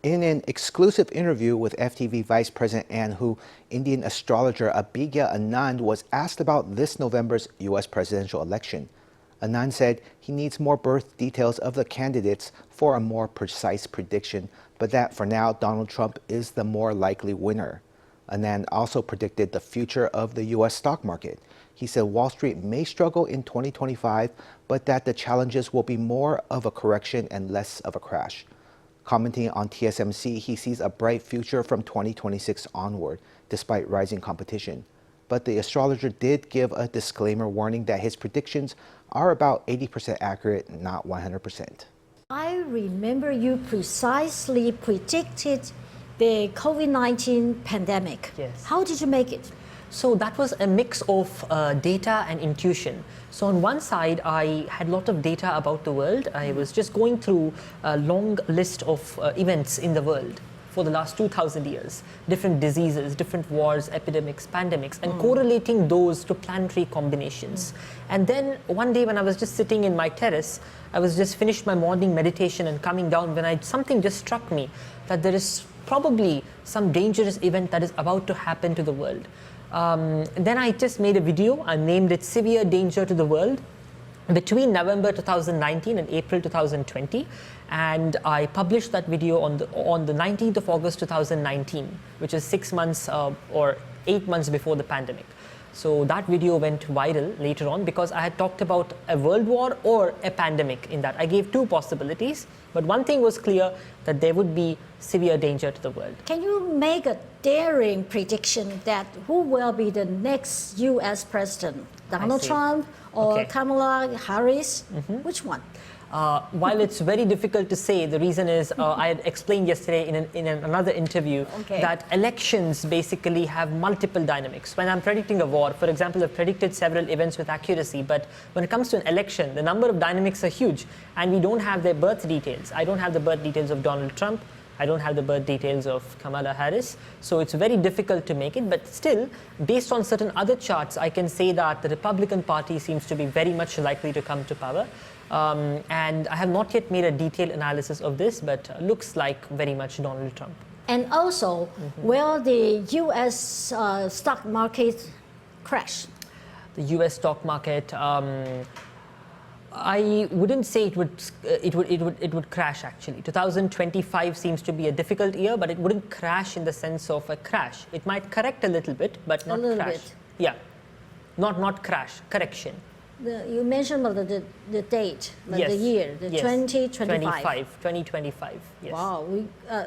In an exclusive interview with FTV Vice President Ann Hu, Indian astrologer Abhigya Anand was asked about this November's U.S. presidential election. Anand said he needs more birth details of the candidates for a more precise prediction, but that for now Donald Trump is the more likely winner. Anand also predicted the future of the U.S. stock market. He said Wall Street may struggle in 2025, but that the challenges will be more of a correction and less of a crash. Commenting on TSMC, he sees a bright future from 2026 onward, despite rising competition. But the astrologer did give a disclaimer warning that his predictions are about 80% accurate, not 100%. I remember you precisely predicted the COVID-19 pandemic. Yes. How did you make it? So that was a mix of data and intuition. So on one side, I had a lot of data about the world. I was just going through a long list of events in the world for the last 2,000 years, different diseases, different wars, epidemics, pandemics, and correlating those to planetary combinations. And then one day when I was just sitting in my terrace, I was just finished my morning meditation and coming down when something just struck me that there is probably some dangerous event that is about to happen to the world. Then I just made a video. I named it Severe Danger to the World between November 2019 and April 2020. And I published that video on the 19th of August 2019, which is 6 months or 8 months before the pandemic. So that video went viral later on because I had talked about a world war or a pandemic in that. I gave two possibilities, but one thing was clear, that there would be severe danger to the world. Can you make a daring prediction that who will be the next U.S. president? Donald Trump or Kamala Harris? Which one? While it's very difficult to say, the reason is I had explained yesterday in another interview that elections basically have multiple dynamics. When I'm predicting a war, for example, I've predicted several events with accuracy, but when it comes to an election, the number of dynamics are huge, and we don't have their birth details. I don't have the birth details of Donald Trump. I don't have the birth details of Kamala Harris, so it's very difficult to make it. But still, based on certain other charts, I can say that the Republican Party seems to be very much likely to come to power. And I have not yet made a detailed analysis of this, but looks like very much Donald Trump. And also, will the U.S. Stock market crash? The U.S. stock market, I wouldn't say it would crash actually. 2025 seems to be a difficult year, but it wouldn't crash in the sense of a crash. It might correct a little bit, but not crash. Yeah, not crash, correction. You mentioned about the date, yes. the year, the 2025. 2025, yes. Wow,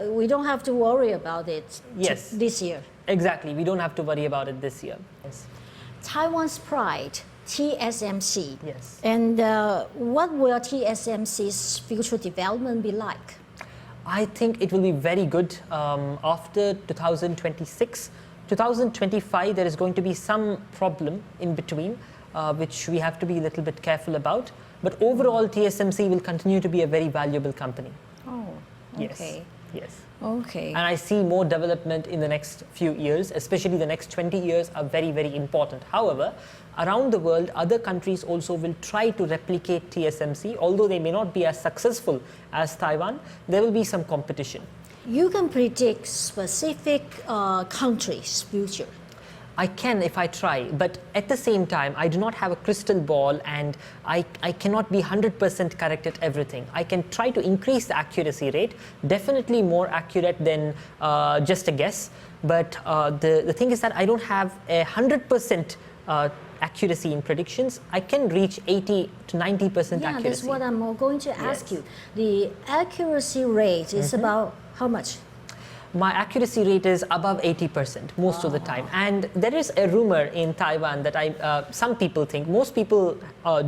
we don't have to worry about it this year. Exactly, we don't have to worry about it this year. Yes. Taiwan's pride, TSMC. Yes. And what will TSMC's future development be like? I think it will be very good after 2026. 2025, there is going to be some problem in between, which we have to be a little bit careful about. But overall, TSMC will continue to be a very valuable company. Oh, okay. Yes. Okay. And I see more development in the next few years, especially the next 20 years are very, very important. However, around the world, other countries also will try to replicate TSMC. Although they may not be as successful as Taiwan, there will be some competition. You can predict specific countries' future. I can if I try, but at the same time, I do not have a crystal ball and I cannot be 100% correct at everything. I can try to increase the accuracy rate, definitely more accurate than just a guess. But the thing is that I don't have a 100% accuracy in predictions. I can reach 80 to 90% accuracy. Yeah, that's what I'm going to ask you. The accuracy rate is about how much? My accuracy rate is above 80% most of the time. And there is a rumor in Taiwan that some people think, most people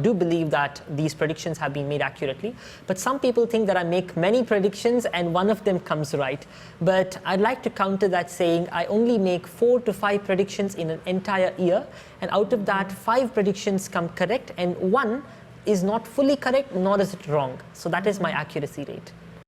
do believe that these predictions have been made accurately, but some people think that I make many predictions and one of them comes right. But I'd like to counter that saying I only make 4 to 5 predictions in an entire year, and out of that 5 predictions come correct and 1 is not fully correct, nor is it wrong. So that is my accuracy rate.